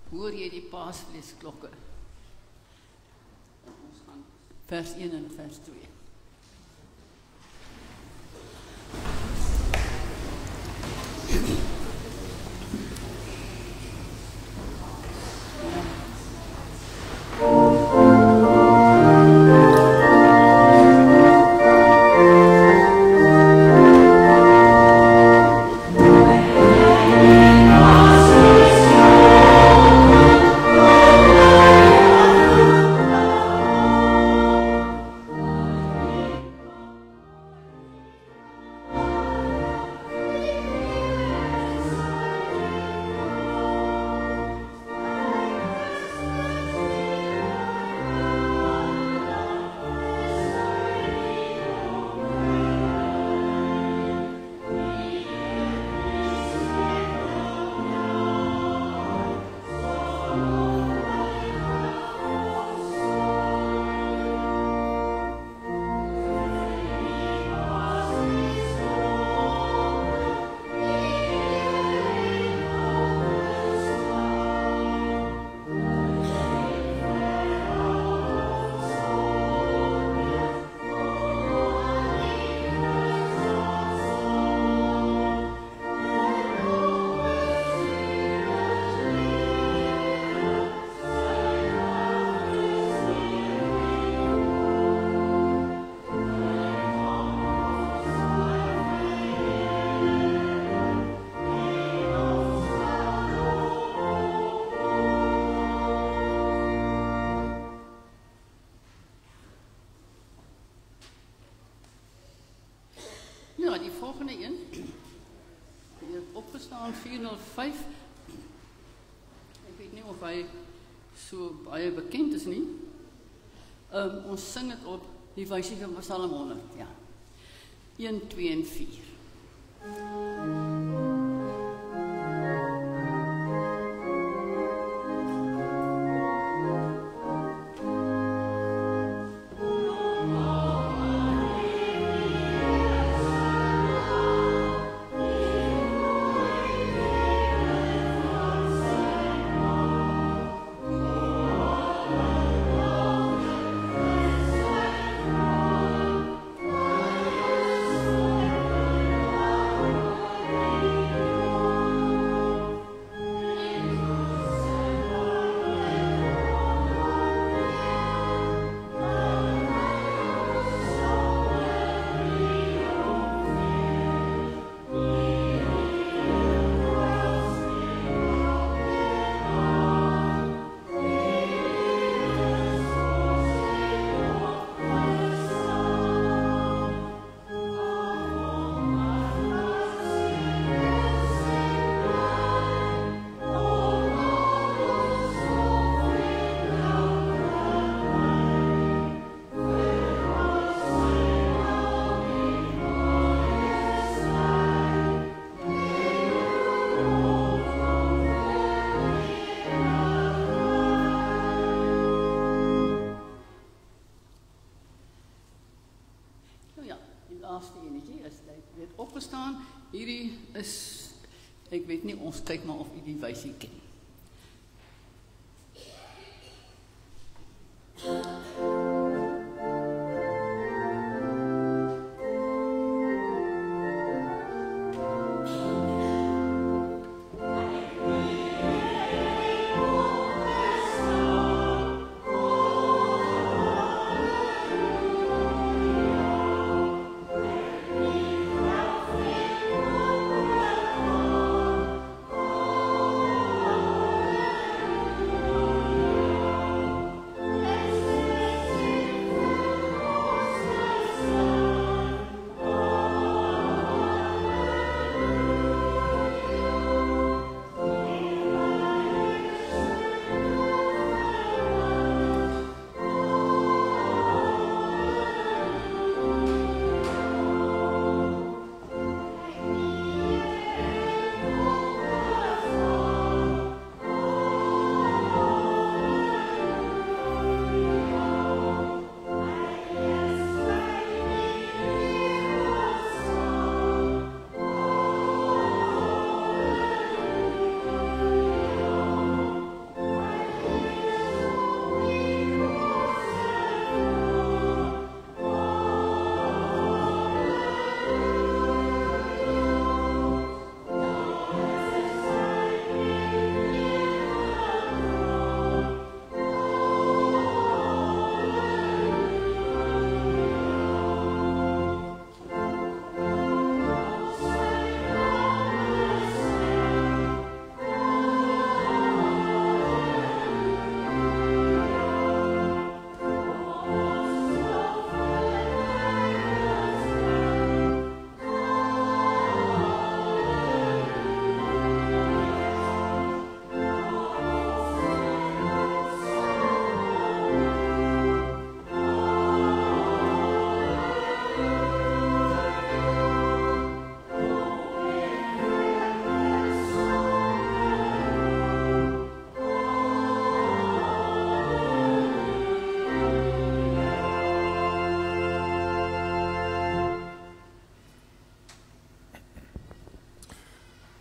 Hoor jy die paasvleesklokke? Ons gaan vers 1 en vers 2. Die volgende een, die het opgestaan 405. Ek weet nie of hy so baie bekend is nie. Ons sing het op die wysie van Psalm 100, ja. 1, 2 en 4. Laaste enetjie is dit opgestaan. Hierdie is, ek weet nie, ons kyk maar of u die wysie ken. Oh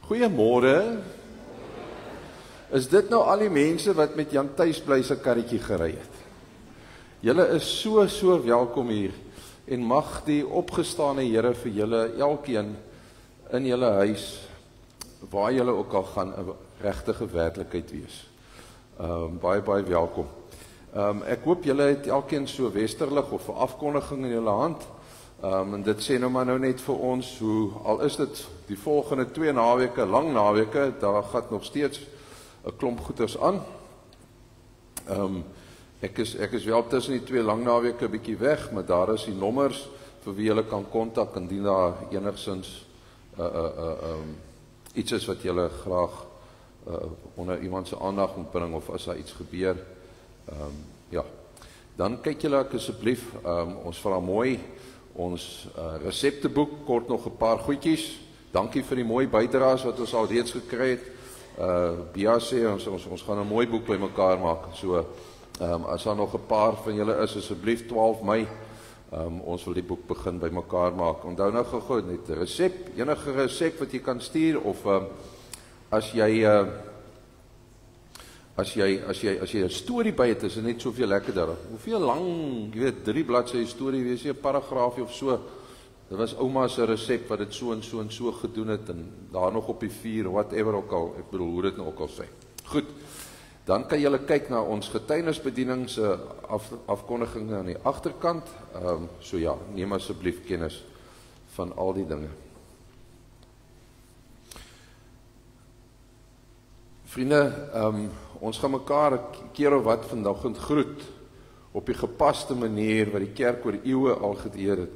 Goeiemôre. Is dit nou al die mense wat met Jan Thuisbly se karretjie gery het? Julle is so welkom hier en mag die opgestane Here vir julle elkeen in julle huis, waar julle ook al gaan, 'n regtige werklikheid wees. Baie welkom. Ek hoop julle het elkeen so westerlig of 'n afkondiging in julle hand. En dit sê nou maar net vir ons, hoe al is dit die volgende 2 naweke, lang naweke, daar gaan nog steeds 'n klomp goeders aan. Ek is wel tussen die 2 lang naweke 'n bietjie weg, maar daar is die nommers vir wie julle kan kontak indien daar enigsins iets is wat julle graag onder iemand se aandag moet bring of as daar iets gebeur. Ja, dan kyk julle asseblief, ons vra mooi ons resepteboek, kort nog 'n paar goedjies. Dankie vir die mooi bydraes wat ons al reeds gekry het. Bia sê ons gaan 'n mooi boek bymekaar maak. So as daar nog 'n paar van julle is, asseblief 12 Mei, ons wil die boek begin bymekaar maak. Onthou nou gou net 'n resep, enige resep wat jy kan stuur, of as jy 'n storie by het, is dit net soveel lekkerder. Hoeveel lang, jy weet, 3 bladsye storie, wees jy 'n paragraafie of so. Dit was ouma se resep wat dit so en so gedoen het, en daar nog op die vuur, whatever ook al, ek bedoel, hoe dit nou ook al sê. Goed, dan kan julle kyk na ons getuienisbediening se afkondiging aan die agterkant. So ja, neem asseblief kennis van al die dinge. Vriende, ons gaan mekaar 'n keer of wat vandag groet op die gepaste manier wat die kerk oor eeue al gedeer het,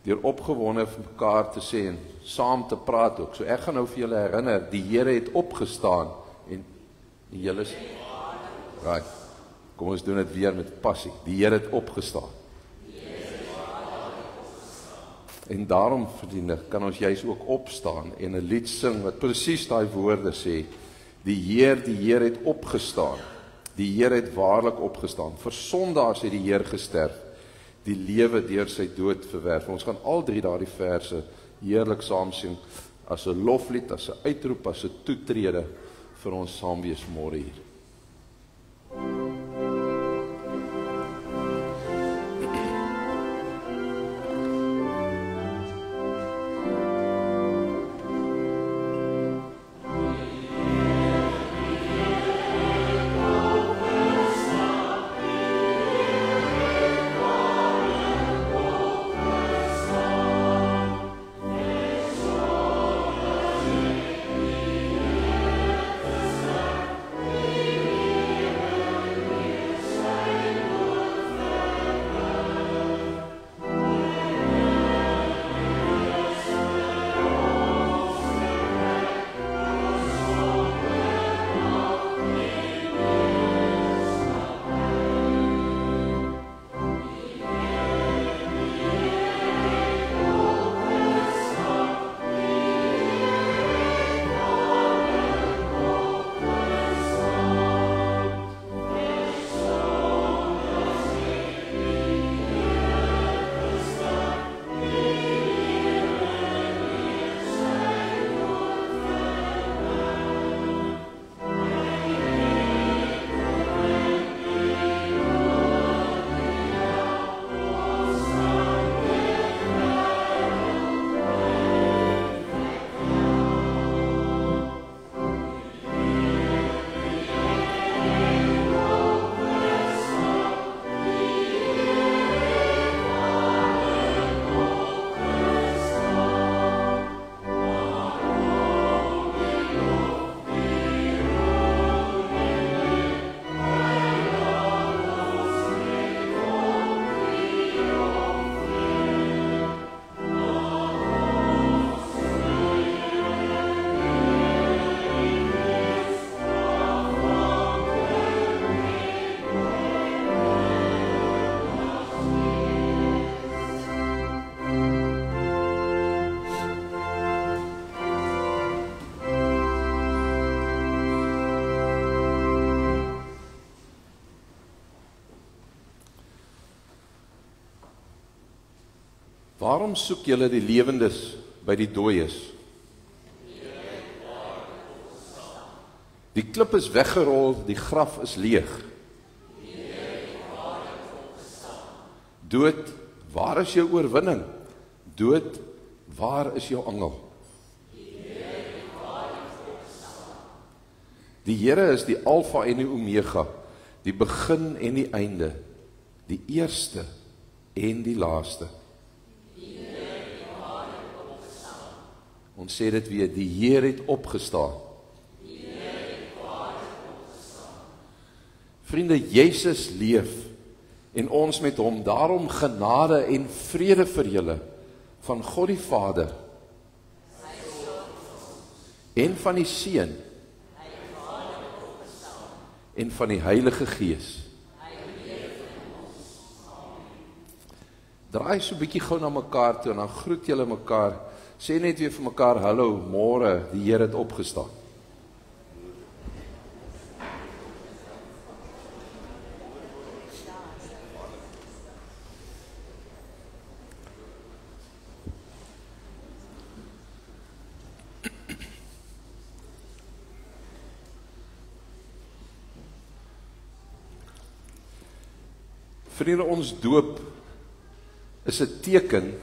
deur opgewonde vir mekaar te sê en saam te praat ook. So ek gaan nou vir julle herinner, die Here het opgestaan en julle is right. Kom ons doen dit weer met passie. Die Here het opgestaan. En daarom, vriende, kan ons juis ook opstaan en 'n lied sing wat presies daai woorde sê. Die Heer het opgestaan. Die Heer het waarlik opgestaan. Vir sondaars het die Heer gesterf. Die lewe deur sy dood verwerf. Ons gaan al 3 daardie verse heerlik saam sing as 'n loflied, as 'n uitroep, as 'n toetrede vir ons saamwees môre hier. Waarom soek julle die lewendes by die dooies? Die klip is weggerol, die graf is leeg. Dood, waar is jou oorwinning? Dood, waar is jou angel? Die Here is die Alfa en die Omega, die begin en die einde, die eerste en die laaste. Ons sê dit weer, die Here het opgestaan. Vriende, Jesus leef en ons met hom, daarom genade en vrede vir julle van God die Vader en van die Seun en van die Heilige Gees. Draai so 'n bietjie gou na mekaar toe en dan groet julle mekaar. Sê net weer vir mekaar, hallo, môre, die Here het opgestaan. Vriende, ons doop is 'n teken,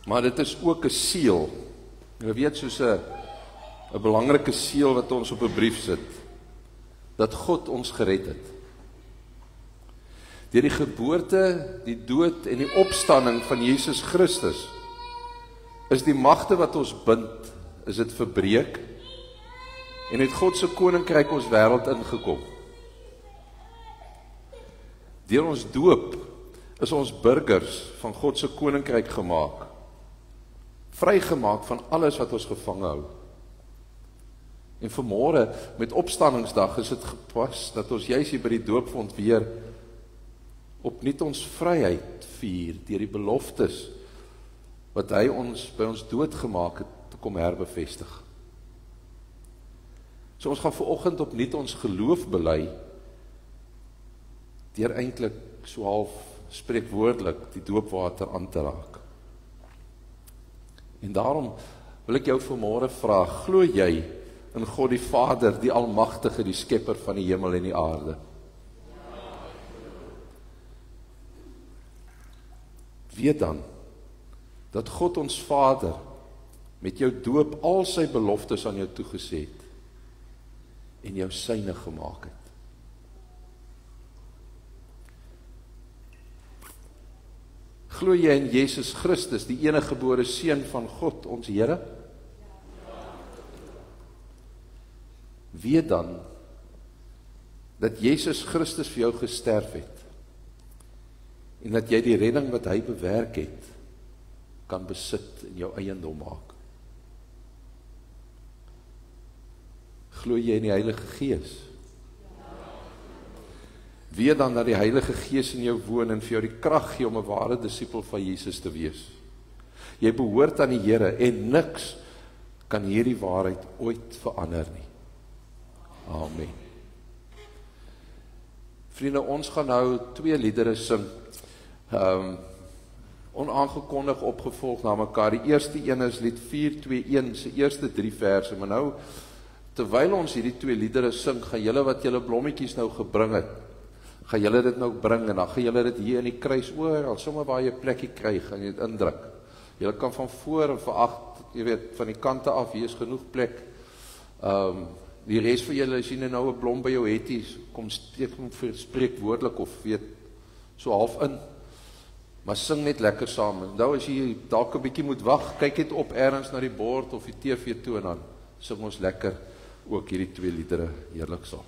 maar dit is ook 'n seël. Jy weet, soos 'n belangrike seël wat ons op 'n brief sit, dat God ons gered het. Deur die geboorte, die dood en die opstanding van Jesus Christus, is die magte wat ons bind, is dit verbreek, en het God se koninkryk ons wêreld ingekom. Deur ons doop is ons burgers van God se koninkryk gemaak, vrygemaak van alles wat ons gevange hou. En vanmôre met opstandingsdag is dit gepas dat ons juis hier by die doopvond weer opnuut ons vryheid vier deur die beloftes wat hy ons by ons dood gemaak het te kom herbevestig. So ons gaan vanoggend opnuut ons geloof bely deur eintlik so half spreekwoordelik die doopwater aan te raak. En daarom wil ek jou vanmôre vra, glo jy in God die Vader, die Almagtige, die skepper van die hemel en die aarde? Weet dan dat God ons Vader met jou doop al sy beloftes aan jou toegesê het en jou syne gemaak het. Glo jy in Jesus Christus, die enige gebore Seun van God, ons Here? Weet dan dat Jesus Christus vir jou gesterf het en dat jy die redding wat hy bewerk het kan besit en jou eiendom maak. Glo jy in die Heilige Gees? Weet dan dat die Heilige Gees in jou woon en vir jou die krag gee om 'n ware disipel van Jesus te wees. Jy behoort aan die Here en niks kan hierdie waarheid ooit verander nie. Amen. Vriende, ons gaan nou 2 liedere sing. Onaangekondig opgevolg na mekaar. Die eerste een is lied 421, se eerste 3 verse. Maar nou, terwyl ons hierdie 2 liedere sing, gaan julle wat julle blommetjies nou gebring het, gaan julle dit nou bring en dan gaan julle dit hier in die kruis oral, sommer waar jy 'n plekkie kry, gaan jy dit indruk. Julle kan van voor en van agter, jy weet, van die kante af, hier is genoeg plek. Die res van julle, as jy nou 'n blom by jou het, kom spreek woordelik of weet so half in. Maar sing net lekker saam. Nou as jy dalk 'n bietjie moet wag, kyk net op ergens na die bord of die TV toe en dan sing ons lekker ook hierdie 2 liedere heerlik saam.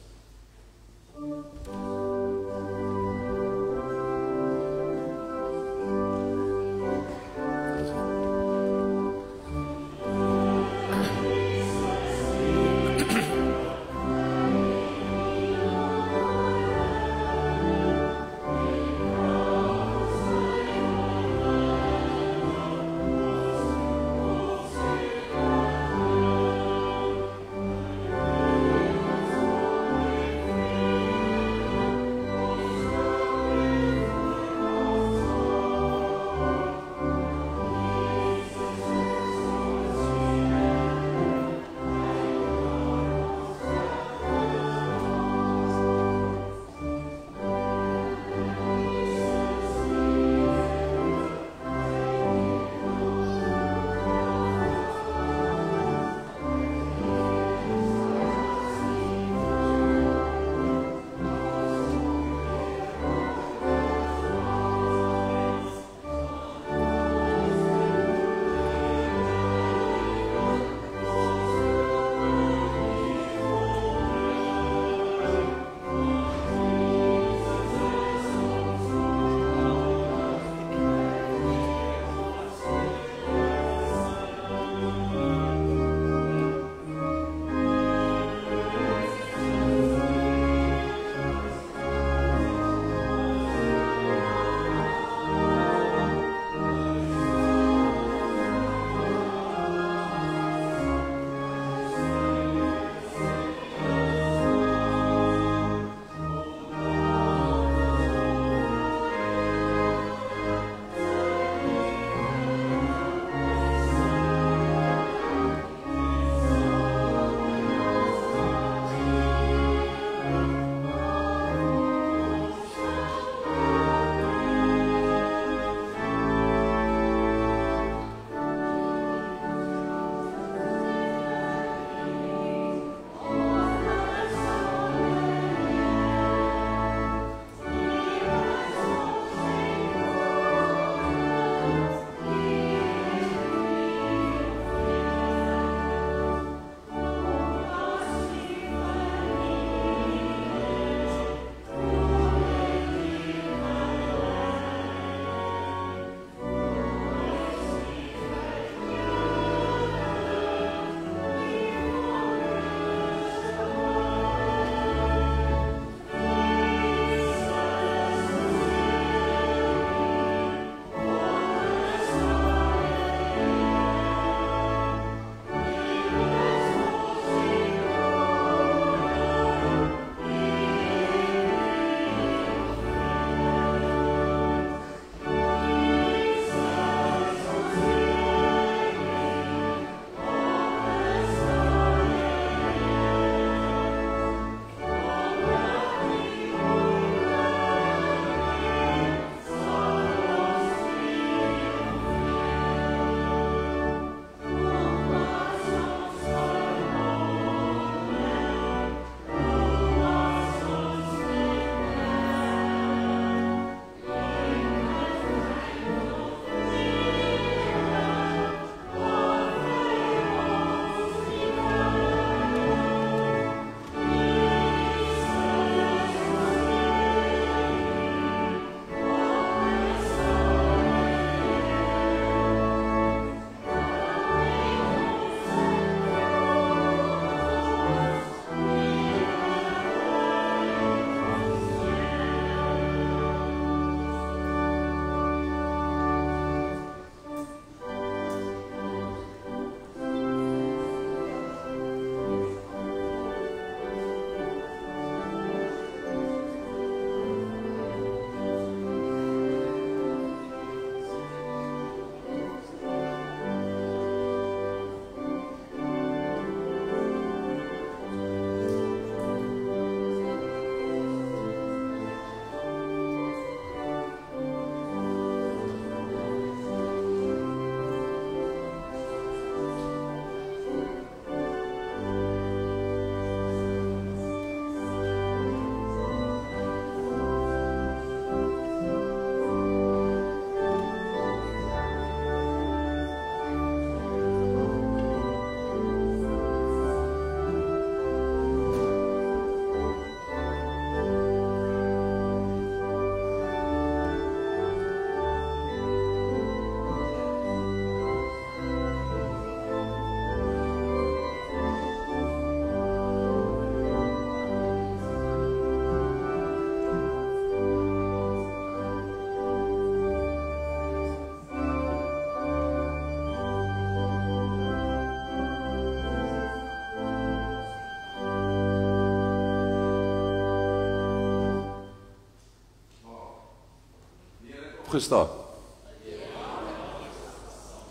opgestaan?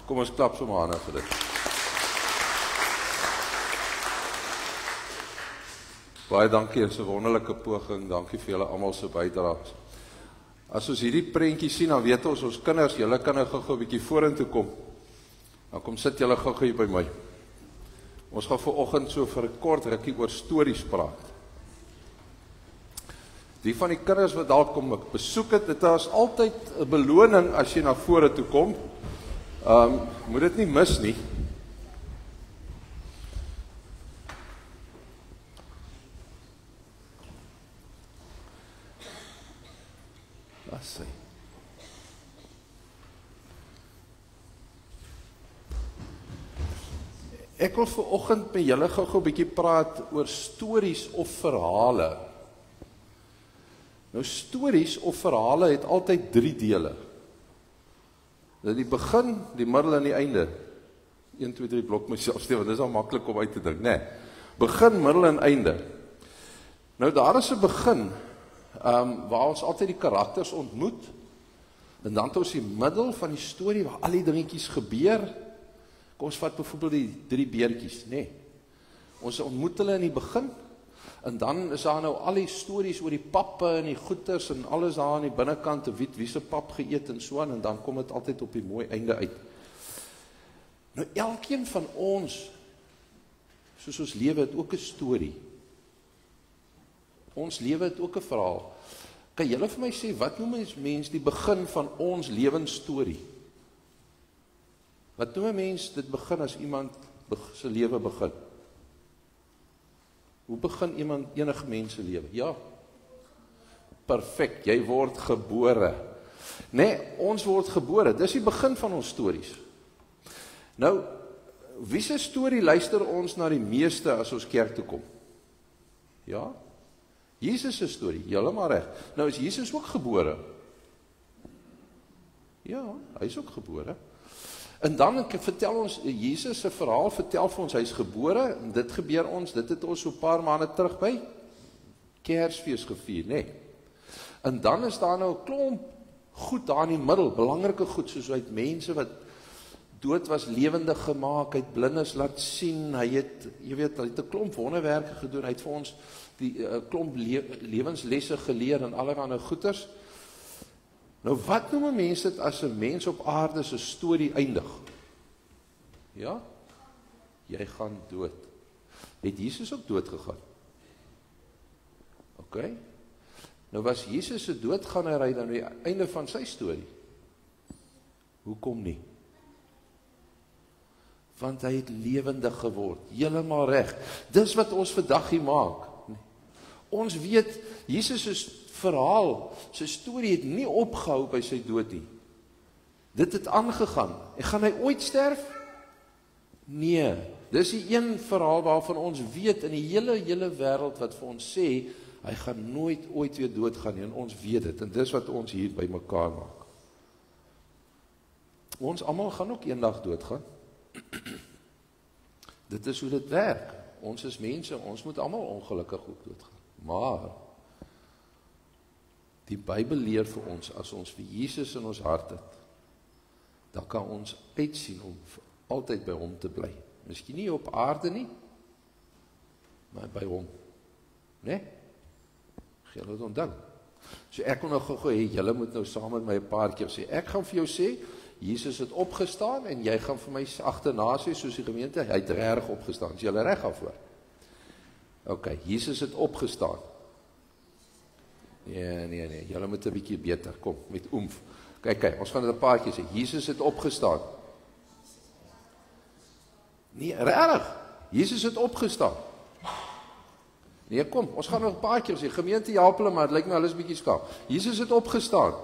Kom ons klap sommer hande vir dit. Baie dankie, is 'n wonderlike poging. Dankie vir julle almal se bydraes. As ons hierdie prentjie sien, dan weet ons kinders, julle kan nou gou-gou 'n bietjie vorentoe kom. Dan kom sit julle gou-gou hier by my. Ons gaan vanoggend so vir 'n kort rukkie oor stories praat. Die van die kinders wat dalk kom ek besoek het, dit is altyd 'n beloning as jy na vore toe kom. Moet dit nie mis nie. Laat sy. Ek wil vanoggend met julle gou-gou 'n bietjie praat oor stories of verhale. Nou stories of verhale het altyd 3 dele. Die begin, die middel en die einde. 1, 2, 3 blok myself stel, want dit is al maklik om uit te dink, né? Begin, middel en einde. Nou daar is 'n begin waar ons altyd die karakters ontmoet. En dan het ons die middel van die storie waar al die dingetjies gebeur. Kom ons vat byvoorbeeld die 3 beertjies, né? Ons ontmoet hulle in die begin. En dan is daar nou al die stories oor die pappe en die goeters en alles daar aan die binnekant, wie se pap geëet en so aan, en dan kom dit altyd op die mooi einde uit. Nou elkeen van ons, soos ons lewe, het ook 'n storie. Ons lewe het ook 'n verhaal. Kan julle vir my sê, wat noem mens die begin van ons lewensstorie? Wat noem mens dit begin as iemand se lewe begin? Hoe begin enige mens se lewe? Ja. Perfek, jy word gebore. Nee, ons word gebore. Dis die begin van ons stories. Nou, wie se storie luister ons na die meeste as ons kerk toe kom? Ja? Jesus se storie, julle maar reg. Nou is Jesus ook gebore. Ja, hy is ook gebore. En dan vertel ons, Jesus se verhaal vertel vir ons, hy is gebore, en dit gebeur ons, dit het ons so 'n paar maande terug by Kersfees gevier, né? En dan is daar nou 'n klomp goed daar in die middel, belangrike goed, soos hy het mense wat dood was lewendig gemaak, hy het blindes laat sien, hy het, jy weet, hy het 'n klomp wonderwerke gedoen, hy het vir ons die klomp lewenslesse geleer en allerlei goeters. Nou wat noem mense dit as 'n mens op aarde se storie eindig? Ja? Jy gaan dood. Het Jesus ook dood gegaan? OK. Nou was Jesus se doodganery dan die einde van sy storie? Hoekom nie? Want hy het lewendig geword, heeltemal reg. Dis wat ons vandag hier maak. Ons weet, Jesus is verhaal, sy storie het nie opgehou by sy dood nie. Dit het aangegaan. En gaan hy ooit sterf? Nee, dis die een verhaal waarvan ons weet in die hele wêreld wat vir ons sê, hy gaan nooit ooit weer doodgaan nie, en ons weet dit, en dis wat ons hier by mekaar maak. Ons almal gaan ook eendag doodgaan. Dit is hoe dit werk. Ons is mense, ons moet almal ongelukkig ook doodgaan. Maar die Bybel leer vir ons, as ons vir Jesus in ons hart het, dan kan ons uitsien om altyd by hom te bly. Miskien nie op aarde nie, maar by hom. Né? Jy het onthou. So ek wil nou gou hê, julle moet nou saam met my 'n paar keer sê. Ek gaan vir jou sê, Jesus het opgestaan, en jy gaan vir my agterna sê, soos die gemeente, hy het reg opgestaan. Is julle reg daarvoor? OK, Jesus het opgestaan. Nee, julle moet 'n bietjie beter, kom, met oomf. Kyk, ons gaan dit 'n paar keer sê, Jesus het opgestaan. Nee, reg, Jesus het opgestaan. Nee, kom, ons gaan nog 'n paar keer sê, gemeente help hulle, maar dit lyk my hulle is bietjie skaam. Jesus het opgestaan.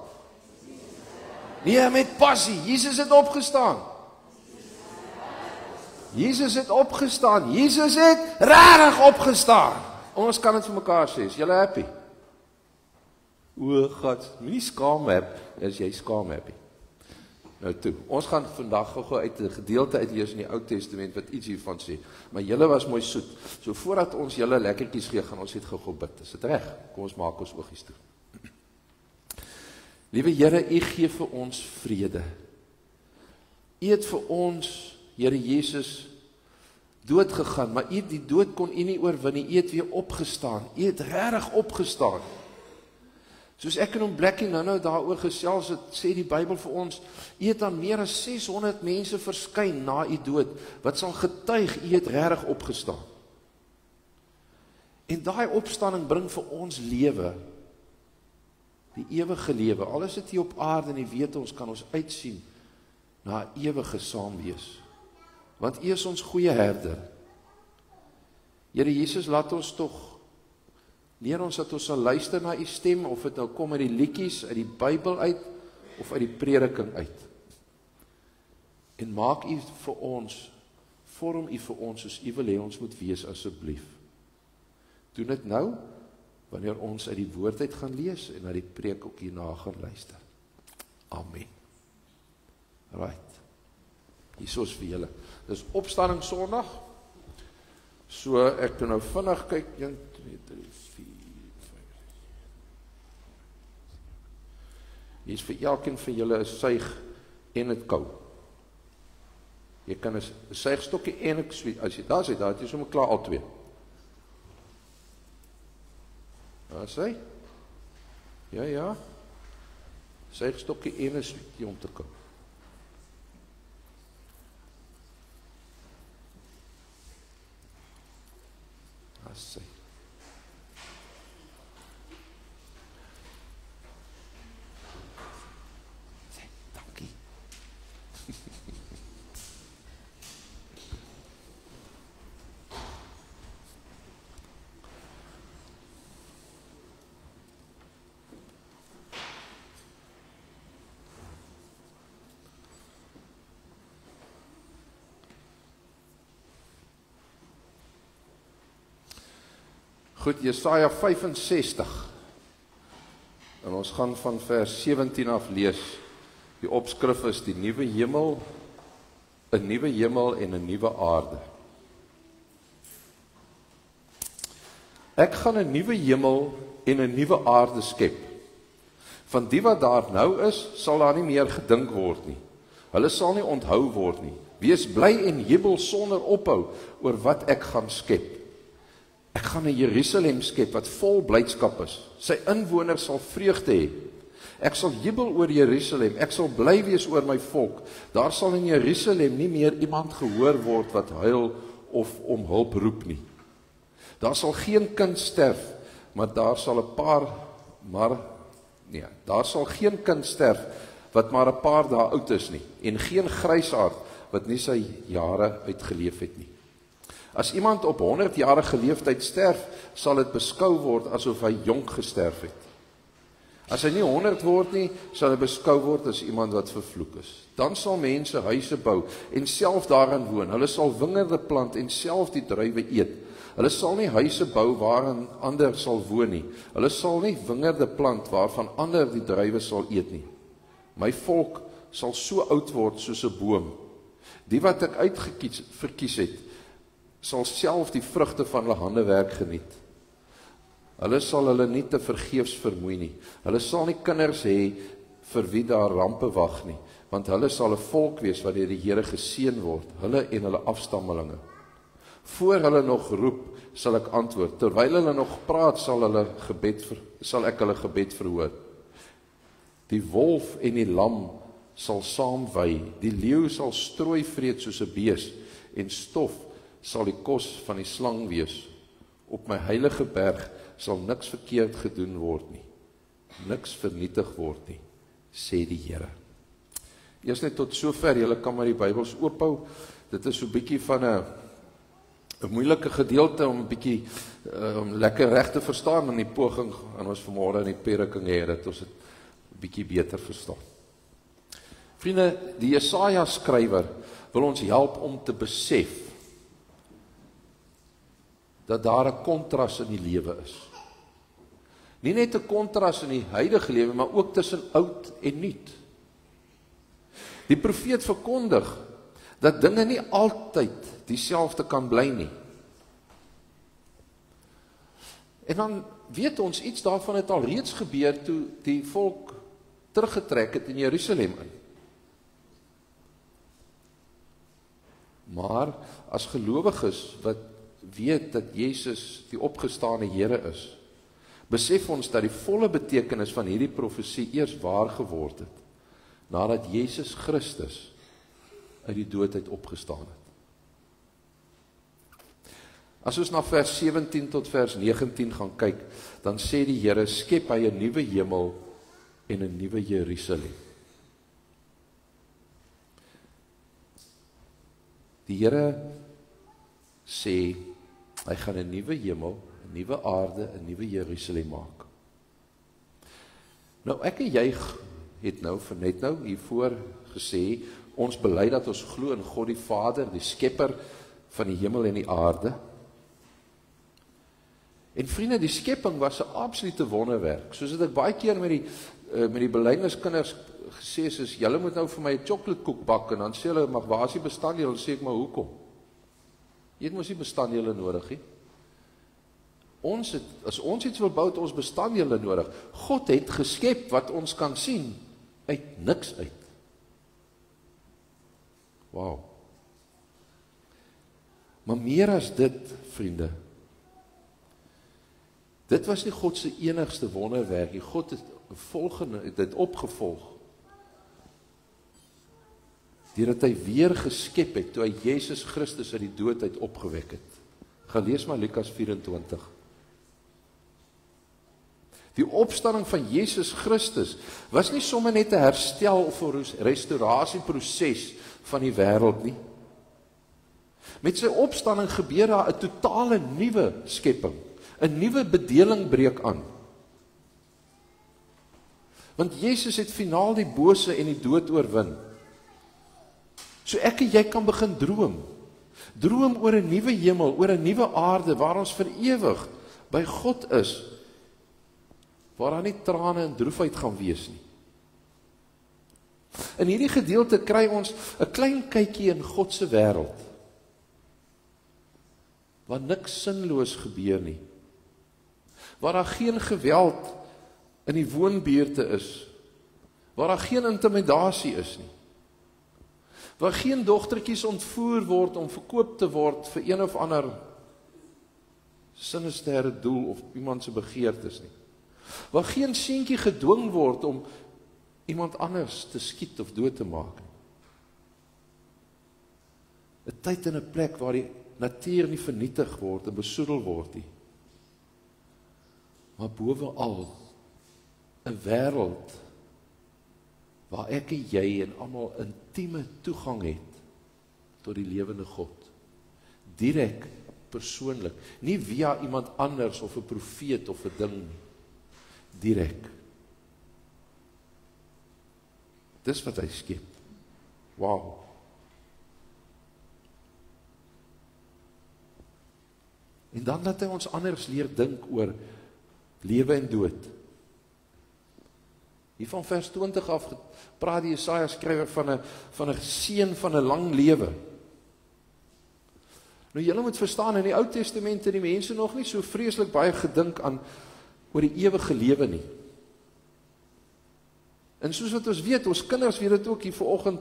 Nee, met passie, Jesus het opgestaan. Jesus het opgestaan, Jesus het regtig opgestaan. Ons kan dit vir mekaar sê, is julle happy? O God, moenie skaam hê, as jy skaam happy. Nou toe, ons gaan vandag gou uit 'n gedeelte uitlees in die Ou Testament wat iets hiervan sê, maar julle was mooi soet. So voordat ons julle lekkertjies gee, gaan ons net gou bid. Is dit reg? Kom ons maak ons oogies toe. Liewe Here, U gee vir ons vrede. U het vir ons, Here Jesus, dood gegaan, maar die dood kon U nie oorwin nie. U het weer opgestaan. U het regtig opgestaan. Soos ek en Blackie nou daaroor gesels het, sê die Bybel vir ons, U het aan meer as 600 mense verskyn na U dood, wat sal getuig, U het regtig opgestaan. En daai opstanding bring vir ons lewe, die ewige lewe. Al is dit hier op aarde en die weet ons, kan ons uitsien na 'n ewige saamwees. Want U is ons goeie herder. Here Jesus, laat ons tog, leer ons dat ons sal luister na U stem, of dit nou kom uit die liedjies, uit die Bybel uit, of uit die prediking uit. En maak U vir ons, vorm U vir ons, soos U wil hê ons moet wees, asseblief. Doen dit nou, wanneer ons uit die woord uit gaan lees, en na die preek ook hierna gaan luister. Amen. Right. Hierso is vir julle. Dis opstanding Sondag. So ek kan nou vinnig kyk, 1, 2, 3, 4, 5. Hier is vir elkeen van julle 'n suig en 'n kou. Jy kan 'n suigstokkie en 'n sweet, as jy daar sê, daar het jy sommer klaar al twee. Daar sê? Ja. Suigstokkie en 'n sweetie om te kou. Sê. Dankie. Goed, Jesaja 65. En ons gaan van vers 17 af lees. Die opskrif is die nuwe hemel, 'n nuwe hemel en 'n nuwe aarde. Ek gaan 'n nuwe hemel en 'n nuwe aarde skep. Van die wat daar nou is, sal daar nie meer gedink word nie. Hulle sal nie onthou word nie. Wees bly en jubel sonder ophou oor wat ek gaan skep. Ek gaan 'n Jerusalem skep wat vol blydskap is. Sy inwoners sal vreugde hê. Ek sal jubel oor Jerusalem. Ek sal bly wees oor my volk. Daar sal in Jerusalem nie meer iemand gehoor word wat huil of om hulp roep nie. Daar sal geen kind sterf, maar daar sal 'n paar daar sal geen kind sterf wat maar 'n paar dae oud is nie, en geen grysaard wat nie sy jare uitgeleef het nie. As iemand op 100-jarige leeftyd sterf, sal dit beskou word asof hy jonk gesterf het. As hy nie 100 word nie, sal hy beskou word as iemand wat vervloek is. Dan sal mense huise bou en self daarin woon. Hulle sal wingerde plant en self die druiwe eet. Hulle sal nie huise bou waarin ander sal woon nie. Hulle sal nie wingerde plant waarvan ander die druiwe sal eet nie. My volk sal so oud word soos 'n boom. Die wat ek verkies het, sal self die vrugte van hulle handewerk geniet. Hulle sal hulle nie te vergeefs vermoei nie. Hulle sal nie kinders hê vir wie daar rampe wag nie, want hulle sal 'n volk wees wat deur die Here geseën word, hulle en hulle afstammelinge. Voor hulle nog roep, sal ek antwoord. Terwyl hulle nog praat, sal ek hulle gebed verhoor. Die wolf en die lam sal saam wei. Die leeu sal strooi vreet soos 'n bees, en stof sal die kos van die slang wees. Op my heilige berg sal niks verkeerd gedoen word nie. Niks vernietig word nie, sê die Here. Eers net tot sover, julle kan maar die Bybels oophou. Dit is so 'n bietjie van 'n moeilike gedeelte om 'n bietjie lekker reg te verstaan, in die poging en ons vanmôre in die prediking hê dat ons dit 'n bietjie beter verstaan. Vriende, die Jesaja skrywer wil ons help om te besef dat daar 'n kontras in die lewe is. Nie net 'n kontras in die huidige lewe, maar ook tussen oud en nuut. Die profeet verkondig dat dinge nie altyd dieselfde kan bly nie. En dan weet ons, iets daarvan het al reeds gebeur toe die volk teruggetrek het in Jerusalem in. Maar as gelowiges wat weet dat Jesus die opgestane Here is, besef ons dat die volle betekenis van hierdie profesie eers waar geword het, nadat Jesus Christus uit die dood uit opgestaan het. As ons na vers 17 tot vers 19 gaan kyk, dan sê die Here, skep hy 'n nuwe hemel en 'n nuwe Jerusalem. Die Here sê, hy gaan 'n nuwe hemel, 'n nuwe aarde, 'n nuwe Jerusalem maak. Nou ek en jy het net nou hiervoor gesê, ons bely dat ons glo in God die Vader, die skepper van die hemel en die aarde. En vriende, die skepping was 'n absolute wonderwerk. Soos ek baie keer met die belydenskinders gesê is, julle moet nou vir my 'n chocoladekoek bak, en dan sê hulle, maar waar is die bestanddele? Dan sê ek, maar hoekom? Jy het mos nie bestanddele nodig nie. As ons iets wil bou, het ons bestanddele nodig. God het geskep wat ons kan sien uit niks uit. Wow. Maar meer as dit, vriende, dit was nie God se enigste wonderwerk. God het dit opgevolg, deurdat hy weer geskep het, toe hy Jesus Christus uit die dood uit opgewek het. Gaan lees maar Lukas 24. Die opstanding van Jesus Christus was nie sommer net 'n herstel of 'n restaurasieproses van die wêreld nie. Met sy opstanding gebeur daar 'n totale nuwe skepping. 'n nuwe bedeling breek aan. Want Jesus het finaal die bose en die dood oorwin. So ek en jy kan begin droom. Droom oor 'n nuwe hemel, oor 'n nuwe aarde, waar ons vir ewig by God is, waar daar nie trane en droefheid gaan wees nie. In hierdie gedeelte kry ons 'n klein kykie in God se wêreld, waar niks sinloos gebeur nie, waar daar geen geweld in die woonbuurte is, waar daar geen intimidasie is nie, waar geen dogtertjies ontvoer word om verkoop te word vir een of ander sinisterre doel of iemand se begeertes nie, waar geen seentjie gedwing word om iemand anders te skiet of dood te maak nie. 'n tyd en 'n plek waar die natuur nie vernietig word en besoedel word nie, maar bovenal 'n wêreld waar ek en jy en almal intieme toegang het tot die lewende God. Direk, persoonlik, nie via iemand anders of 'n profeet of 'n ding nie. Direk. Dis wat hy skep. Wow. En dan dat hy ons anders leer dink oor lewe en dood. Hier van vers 20 af praat die Jesaja skrywer van 'n seën van 'n lang lewe. Nou julle moet verstaan, in die Ou Testament het die mense nog nie so vreeslik baie gedink aan oor die ewige lewe nie. En soos wat ons weet, ons kinders weet dit ook hier vanoggend,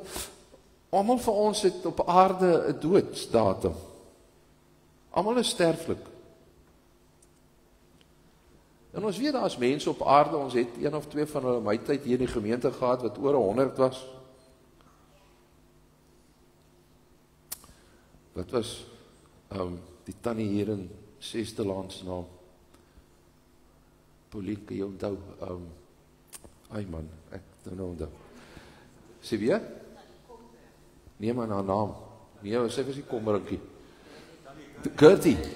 almal van ons het op aarde 'n doodsdatum. Almal is sterflik. En ons weet daar is mense op aarde, ons het een of twee van hulle my tyd hier in die gemeente gehad, wat oor 100 was. Wat was die tannie hier in Sestelaan se naam? Pauline, kan jy onthou? Ai man, ek nou onthou. Sê wie? Nee man, haar naam. Nee, sy was die kommeringkie.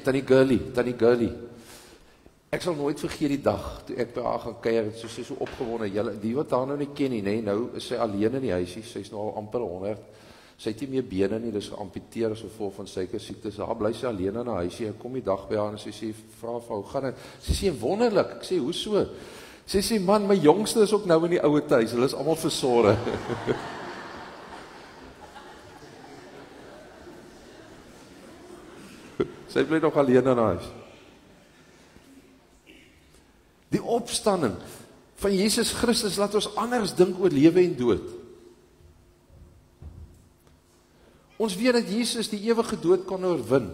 Tannie Girlie. Ek sal nooit vergeet die dag, toe ek by haar gaan kuier, sy is so opgewonde, die wat haar nou nie ken nie, nee, nou is sy alleen in die huisie, sy is nou al amper 100, sy het nie meer bene nie, dis geamputeer as gevolg van suikersiekte, haar bly sy alleen in 'n huisie, ek kom die dag by haar en sy sê, vra vir hoe gaan dit? Sy sê, wonderlik, ek sê, hoe so? Sy sê, man, my jongste is ook nou in die ouer huis, hulle is almal versorg. Sy bly nog alleen in haar huis. Die opstanding van Jesus Christus laat ons anders dink oor lewe en dood. Ons weet dat Jesus die ewige dood kan oorwin.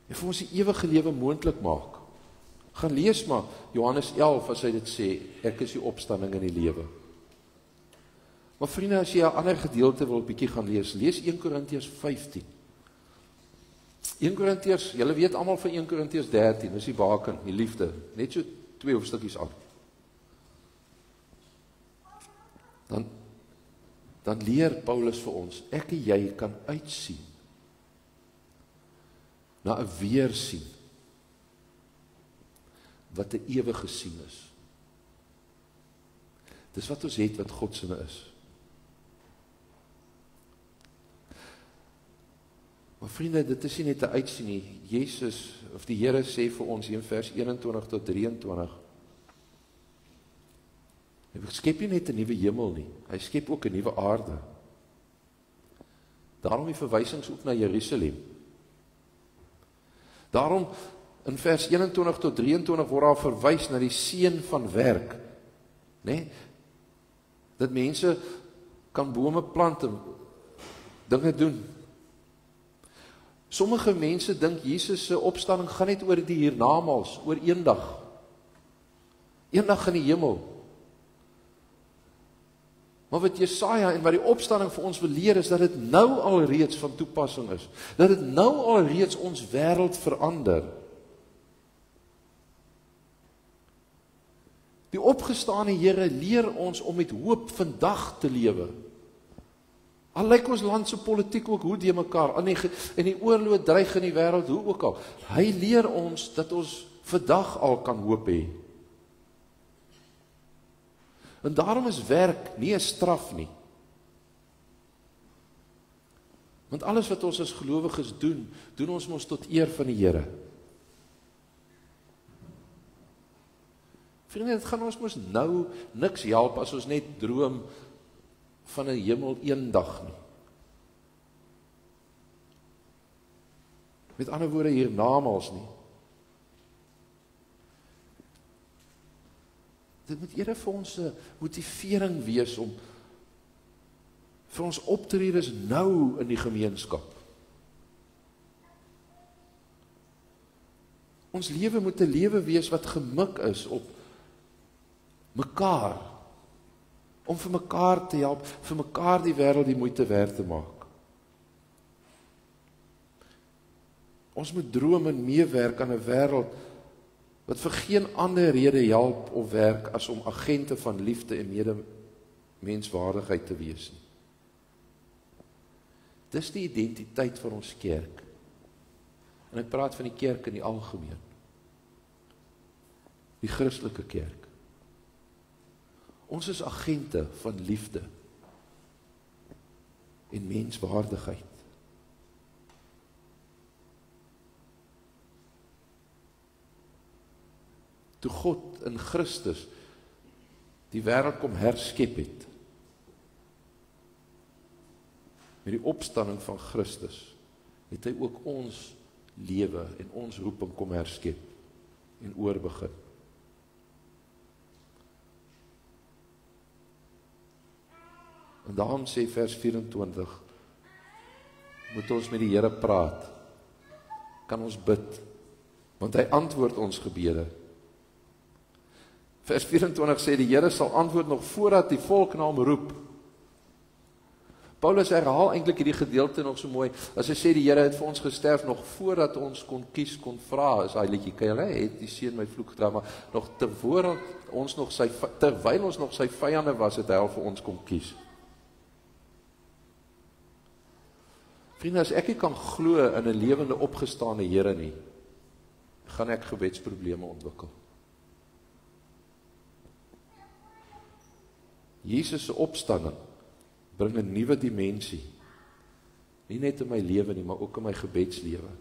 En vir ons die ewige lewe moontlik maak. Gaan lees maar Johannes 11 as hy dit sê, ek is die opstanding en die lewe. Maar vriende, as jy 'n ander gedeelte wil bietjie gaan lees, lees 1 Korintiërs 15. 1 Korintiërs, julle weet almal van 1 Korintiërs 13, dis die baken, die liefde, net so 2 hoofstukkies af. Dan leer Paulus vir ons, ek en jy kan uitsien na 'n weersien wat 'n ewige sien is. Dis wat ons het wat God se is. Maar vriende, dit is nie net 'n uitsien nie. Jesus, of die Here sê vir ons in vers 21 tot 23, hy skep nie net 'n nuwe hemel nie, hy skep ook 'n nuwe aarde. Daarom die verwysings ook na Jerusalem. Daarom in vers 21 tot 23 word daar verwys na die seën van werk. Nee? Dat mense kan bome plant en dinge doen. Sommige mense dink Jesus se opstanding gaan net oor die hiernamaals, oor eendag. Eendag in die hemel. Maar wat Jesaja en wat die opstanding vir ons wil leer is dat dit nou al reeds van toepassing is. Dat dit nou al reeds ons wêreld verander. Die opgestane Here leer ons om met hoop vandag te lewe. Al lyk ons land se politiek ook hoe die mekaar, en die oorlog dreig in die wêreld, hoe ook al. Hy leer ons dat ons vandag al kan hoop hê. En daarom is werk nie 'n straf nie. Want alles wat ons as gelowiges doen ons mos tot eer van die Here. Vriende, dit gaan ons mos nou niks help as ons net droom van 'n hemel eendag nie. Met ander woorde hiernamaals nie. Dit moet eerder vir ons 'n motivering wees om vir ons optredes nou in die gemeenskap. Ons lewe moet 'n lewe wees wat gemik is op mekaar, om vir mekaar te help, vir mekaar die wêreld die moeite werd te maak. Ons moet droom en meewerk aan 'n wêreld wat vir geen ander rede help of werk as om agente van liefde en medemenswaardigheid te wees nie. Dis die identiteit van ons kerk. En ek praat van die kerk in die algemeen. Die Christelike kerk. Ons is agente van liefde en menswaardigheid. Toe God in Christus die wêreld kom herskep het, met die opstanding van Christus, het hy ook ons lewe en ons roeping kom herskep en oorbegin. En daarom sê vers 24, moet ons met die Here praat, kan ons bid, want hy antwoord ons gebede. Vers 24 sê die Here sal antwoord nog voordat die volk na hom roep. Paulus herhaal eintlik hierdie gedeelte nog so mooi, as hy sê die Here het vir ons gesterf nog voordat ons kon kies, kon vra, is hy liedjie, kyk, hy het die seun my vloek gedra, maar nog terwyl ons nog sy vyande was, het hy al vir ons kom kies. Vriende, as ek nie kan glo in 'n lewende opgestane Here nie, gaan ek gebedsprobleme ontwikkel. Jesus se opstanding bring 'n nuwe dimensie, nie net in my lewe nie, maar ook in my gebedslewe,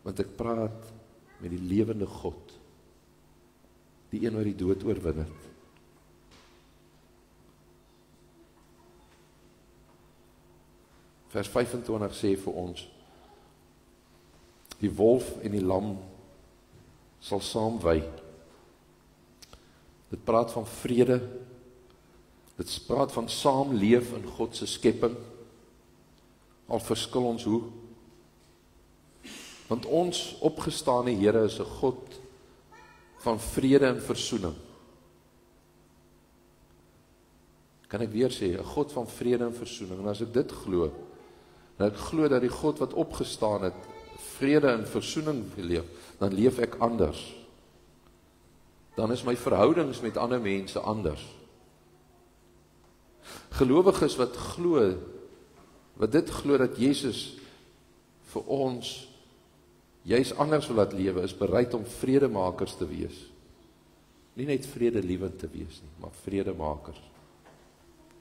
want ek praat met die lewende God, die een wat die dood oorwin het. Vers 25 sê vir ons, die wolf en die lam sal saam wei. Dit praat van vrede. Dit praat van saamleef in God se skepping. Al verskil ons hoe. Want ons opgestane Here is 'n God van vrede en versoening. Kan ek weer sê, 'n God van vrede en versoening. En as ek dit glo, en ek glo dat die God wat opgestaan het, vrede en versoening leef, dan leef ek anders. Dan is my verhoudings met ander mense anders. Gelowiges wat glo, wat dit glo dat Jesus vir ons juis anders wil laat lewe, is bereid om vredemakers te wees. Nie net vredeliewend te wees nie, maar vredemakers.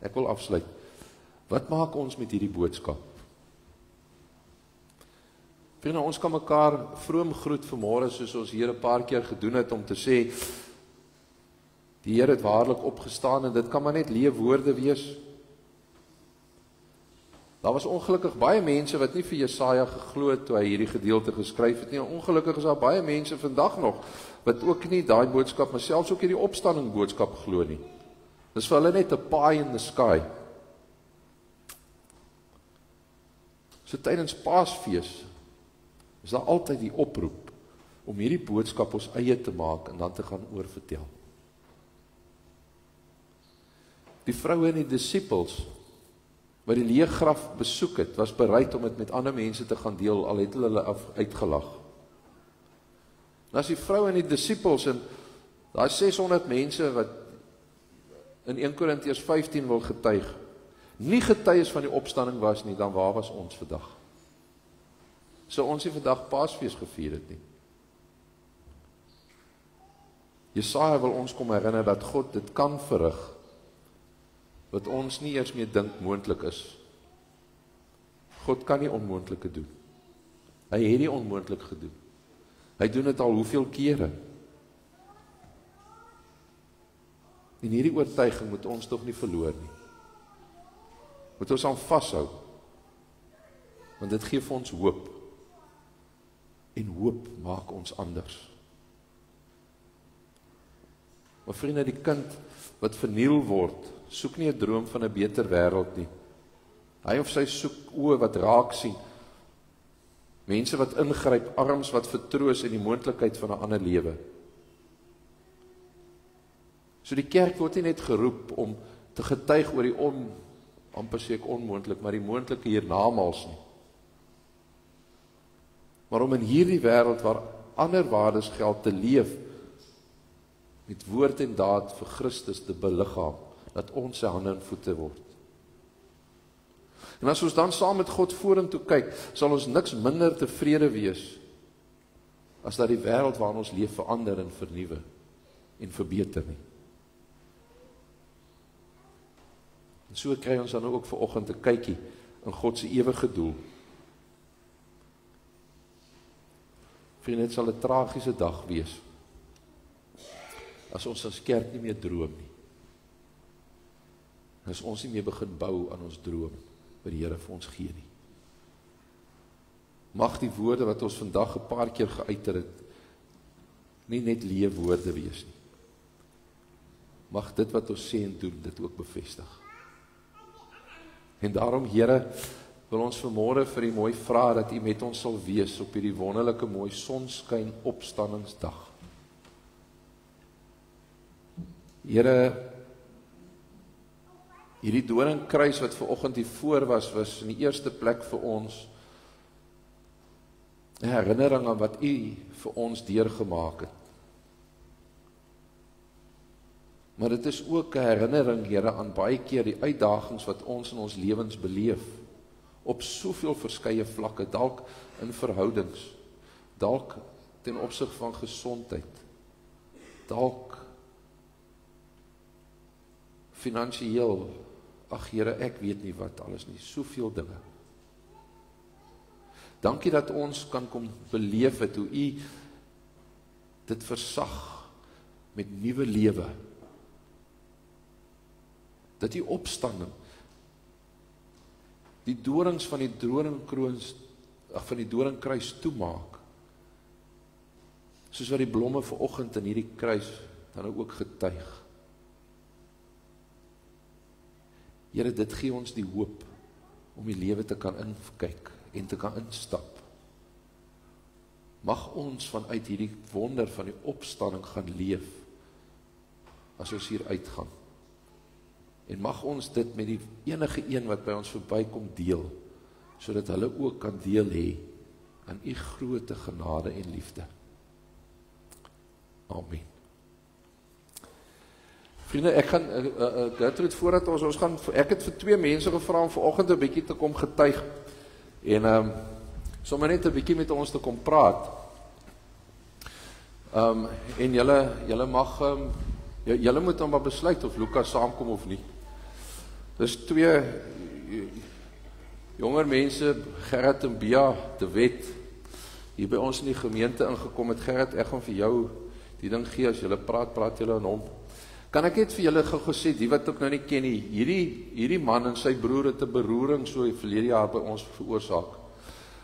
Ek wil afsluit. Wat maak ons met hierdie boodskap? Vriende, ons kan mekaar vroom groet vanmôre, soos ons hier 'n paar keer gedoen het, om te sê, die Here het waarlik opgestaan, en dit kan maar net leefwoorde wees. Daar was ongelukkig baie mense wat nie vir Jesaja geglo het toe hy hierdie gedeelte geskryf het nie. Ongelukkig is daar baie mense vandag nog wat ook nie daai boodskap, maar selfs ook hierdie opstanding boodskap glo nie. Dis vir hulle net 'n pie in the sky. So tydens Paasfees is daar altyd die oproep om hierdie boodskap ons eie te maak en dan te gaan oorvertel. Die vroue en die disippels wat die leë graf besoek het, was bereid om dit met ander mense te gaan deel, al het hulle uitgelag. En as die vroue en die disippels en daar 600 mense wat in 1 Korintiërs 15 wil getuig, nie getuies van die opstanding was nie, dan waar was ons vandag? So ons nie vandag Paasfees gevier het nie. Jesaja wil ons kom herinner dat God dit kan verrig, wat ons nie eers meer dink moontlik is. God kan nie onmoontlike doen. Hy het nie onmoontlik gedoen. Hy doen dit al hoeveel kere. En hierdie oortuiging moet ons tog nie verloor nie. Moet ons aan vashou. Want dit gee vir ons hoop. En hoop maak ons anders. Maar vriende, die kind wat verniel word, soek nie 'n droom van 'n beter wêreld nie. Hy of sy soek oë wat raak sien. Mense wat ingryp, arms wat vertroos en die moontlikheid van 'n ander lewe. So die kerk word nie net geroep om te getuig oor die amper sê ek onmoontlik, maar die moontlike hiernamaals nie. Maar om in hierdie wêreld waar ander waardes geld te leef, met woord en daad vir Christus te beliggaam, dat ons sy hande en voete word. En as ons dan saam met God vorentoe kyk, sal ons niks minder tevrede wees, as dat die wêreld waarin ons leef verander en vernuwe, en verbeter nie. En so kry ons dan ook vanoggend 'n kykie in God se ewige doel. Vriende, dit sal 'n tragiese dag wees, as ons as kerk nie meer droom nie. As ons nie meer begin bou aan ons droom, wat die Here vir ons gee nie. Mag die woorde wat ons vandag 'n paar keer geuiter het, nie net leefwoorde wees nie. Mag dit wat ons sê en doen, dit ook bevestig. En daarom, Here, wil ons vanmôre vir U mooi vra dat U met ons sal wees op hierdie wonderlike mooi sonskyn opstandingsdag. Here, hierdie doringkruis wat vanoggend hier voor was in die eerste plek vir ons 'n herinnering aan wat U vir ons deurgemaak het. Maar dit is ook 'n herinnering, Here, aan baie keer die uitdagings wat ons in ons lewens beleef, op soveel verskeie vlakke, dalk in verhoudings, dalk ten opsig van gesondheid, dalk finansiëel, ag Here, ek weet nie wat alles nie, soveel dinge. Dankie dat ons kan kom beleef het hoe U dit versag met nuwe lewe. Dat U opstanding, die dorings van die doringkroons, van die doringkruis toemaak, soos wat die blomme vanoggend in hierdie kruis dan ook getuig. Here, dit gee ons die hoop om die lewe te kan inkyk en te kan instap. Mag ons vanuit hierdie wonder van die opstanding gaan leef, as ons hier uitgaan. En mag ons dit met die enige een wat by ons verbykom deel, sodat hulle ook kan deel hê aan u groote genade en liefde. Amen. Vriende, ek gaan, Gertrude, voordat ons gaan, ek het vir 2 mense gevra om vanoggend 'n bietjie te kom getuig, en sommer net 'n bietjie met ons te kom praat. En julle mag, julle moet dan maar besluit of Lukas saamkom of nie. Dis 2 jonger mense, Gerrit en Bia de Wet, hier by ons in die gemeente ingekom het. Gerrit, ek gaan vir jou die ding gee, as julle praat julle aan hom. Kan ek net vir julle gou sê, die wat ook nou nie ken nie, hierdie man en sy broer het 'n beroering so verlede jaar by ons veroorsaak.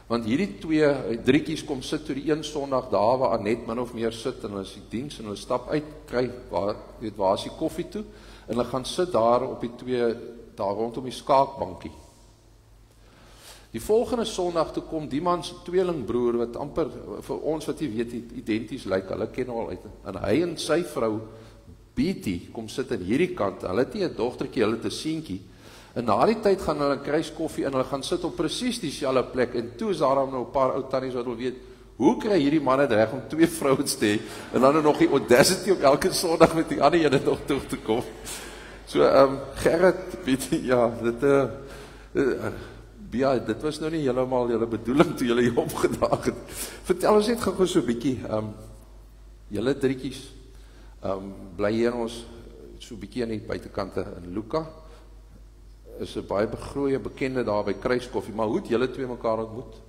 Want hierdie 2 drietjies kom sit toe die een Sondag daar waar Anet min of meer sit, en hulle is die diens, en hulle stap uit, kry, waar is die koffie toe, en hulle gaan sit daar op die 2, daar rondom die skaakbankie. Die volgende Sondag toe kom die man se tweelingbroer, wat amper, vir ons wat jy weet, identies lyk, hulle ken al uit, en hy en sy vrou, Beatty, kom sit aan hierdie kant, hulle het nie 'n dogtertjie, hulle het 'n seentjie, en na die tyd gaan hulle kry koffie, en hulle gaan sit op presies dieselfde plek, en toe is daar nou 'n paar ou tannies wat wil weet, hoe kry hierdie man dit reg om 2 vrouens te hê, en dan nog die audacity om elke Sondag met die ander ene nog toe te kom. So, Gerrit, Beatty, ja, dit was nou nie helemaal julle bedoeling toe julle hier opgedaag het. Vertel ons net gou so 'n bietjie, julle drietjies, bly hier ons so 'n bietjie aan die buitekante in Luka, is 'n baie begroeie bekende daar by Kruiskoffie, maar hoe het julle 2 mekaar ontmoet?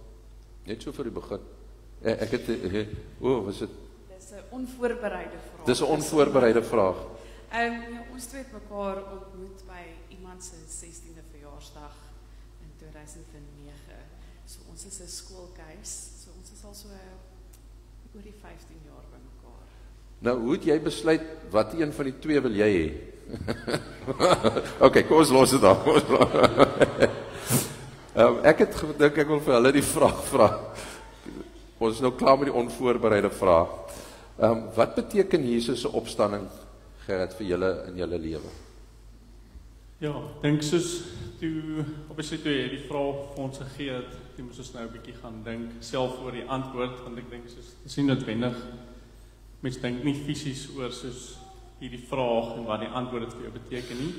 Net so vir die begin. Ek het, was dit? Dis 'n onvoorbereide vraag. Dis 'n onvoorbereide vraag. Ons 2 het mekaar ontmoet by iemand se 16de verjaarsdag in 2009. So ons is 'n skoolkeis, so ons is al so oor die 15 jaar by mekaar. Nou, hoe het jy besluit, wat een van die 2 wil jy hê? Ok, kom ons los dit daar. Ek het gedink, ek wil vir hulle die vraag vra. Ons is nou klaar met die onvoorbereide vraag. Wat beteken Jesus se opstanding, Gerrit, vir julle in julle lewe? Ja, ek dink soos obviously toe jy die vraag vir ons gegee het, toe moes ons nou 'n bietjie gaan dink self oor die antwoord, want ek dink soos dis nie noodwendig. Mense dink nie fisies oor soos hierdie vraag en wat die antwoord het vir jou beteken nie.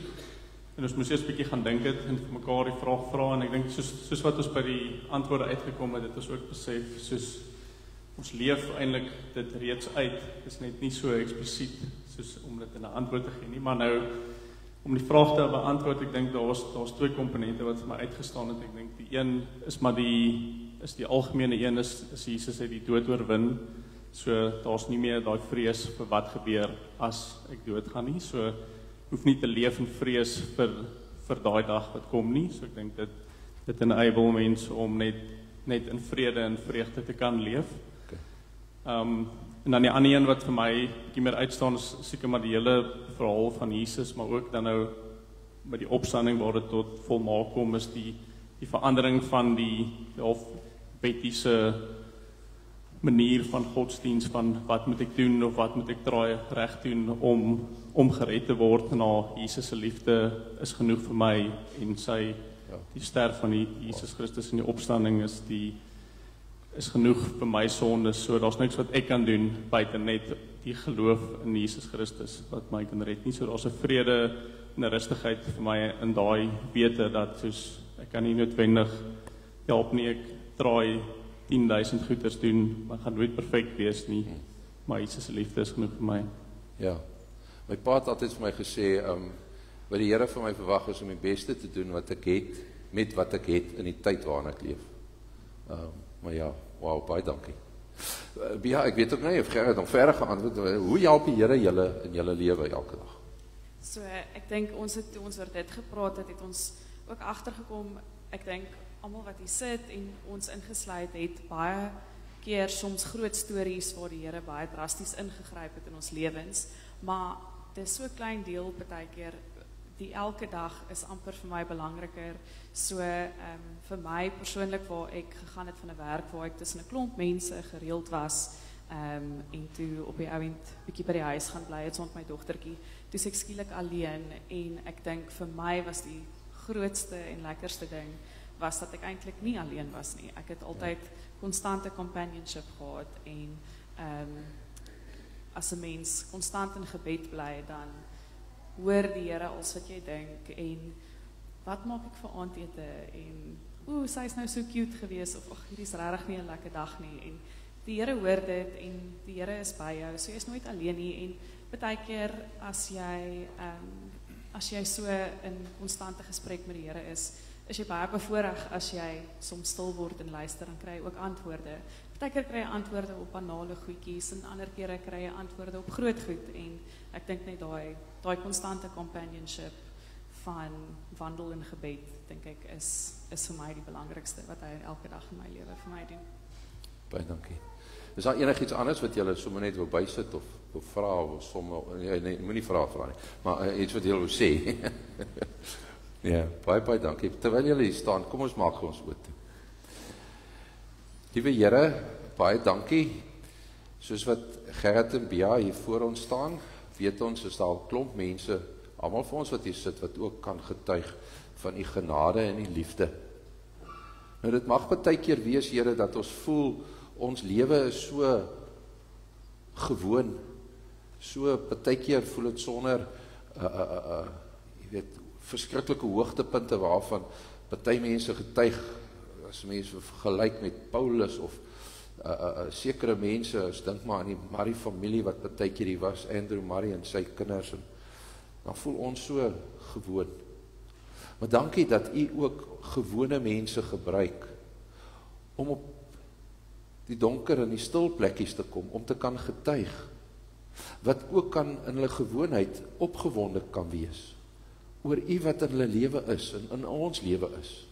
En ons moes eers 'n bietjie gaan dink het en vir mekaar die vraag vra, en ek dink soos wat ons by die antwoorde uitgekom het, het ons ook besef soos ons leef eintlik dit reeds uit. Dit is net nie so eksplisiet soos om dit in 'n antwoord te gee nie, maar nou om die vraag te beantwoord, ek dink daar's 2 komponente wat vir my uitgestaan het. Ek dink die een is maar die algemene een is Jesus het die dood oorwin. So daar's nie meer daai vrees vir wat gebeur as ek doodgaan nie. So hoef nie te leef in vrees vir daai dag wat kom nie. So ek dink dit enable mense om net in vrede en vreugde te kan leef. Okay. En dan die ander een wat vir my bietjie meer uitstaan is seker maar die hele verhaal van Jesus, maar ook dan nou met die opstanding waar dit tot volmaak kom, is die verandering van die wettiese manier van godsdiens, van wat moet ek doen of wat moet ek reg doen om gered te word, na Jesus se liefde is genoeg vir my, en die sterf van Jesus Christus in die opstanding is genoeg vir my sondes. So daar's niks wat ek kan doen buite net die geloof in Jesus Christus wat my kan red nie. So daar's 'n vrede en 'n rustigheid vir my in daai wete dat soos ek kan nie noodwendig help nie, ek draai 10.000 goeders doen, maar gaan nooit perfek wees nie. Maar Jesus se liefde is genoeg vir my. Ja. My pa het altyd vir my gesê, wat die Here van my verwag is om die beste te doen wat ek het, met wat ek het in die tyd waarin ek leef. Maar ja, wauw, baie dankie. Ja, ek weet ook nie of Gerrit dan verder geantwoord, hoe help die Here julle in julle lewe elke dag? So ek dink ons het toe ons oor dit gepraat het ons ook agtergekom, ek dink almal wat hier sit en ons ingesluit het baie keer soms groot stories waar die Here baie drasties ingegryp het in ons lewens, maar dis so 'n klein deel partykeer die elke dag is amper vir my belangriker. So vir my persoonlik waar ek gegaan het van 'n werk waar ek tussen 'n klomp mense gereeld was, en toe op die ouend bietjie by die huis gaan bly het saam met my dogtertjie. Toe is ek skielik alleen en ek dink vir my was die grootste en lekkerste ding was dat ek eintlik nie alleen was nie. Ek het altyd konstante companionship gehad en as 'n mens konstant in gebed bly, dan hoor die Here als wat jy dink en wat maak ek vir aandete en sy is nou so cute gewees of hierdie is regtig nie 'n lekker dag nie en die Here hoor dit en die Here is by jou, so jy is nooit alleen nie en baie keer as jy so in konstante gesprek met die Here is jy baie bevoorreg as jy soms stil word en luister en kry ook antwoorde. Partykeer kry jy antwoorde op banale goedjies en ander kere kry jy antwoorde op groot goed en ek dink net daai konstante companionship van wandel in gebed, dink ek is vir my die belangrikste wat hy elke dag in my lewe vir my doen. Baie dankie. Is daar enigiets anders wat julle sommer net wil bysit of vra of sommer nee, moenie vra nie, maar iets wat julle wil sê. Ja, baie dankie. Terwyl julle hier staan, kom ons maak ons oop. Liewe Here, baie dankie. Soos wat Gerrit en Bea hier voor ons staan, weet ons is daar 'n klomp mense, almal van ons wat hier sit, wat ook kan getuig van u genade en u liefde. Nou dit mag baie keer wees, Here, dat ons voel ons lewe is so gewoon, so baie keer voel dit sonder jy weet verskriklike hoogtepunte waarvan party mense getuig, as mense vergelyk met Paulus of sekere mense, as dink maar aan die Marie familie wat baie keer hier was, Andrew Marie en sy kinders, en dan voel ons so gewoon. Maar dankie dat u ook gewone mense gebruik om op die donker en die stil plekkies te kom, om te kan getuig, wat ook kan in hulle gewoonheid opgewonde kan wees, oor u wat in hulle lewe is, en in ons lewe is.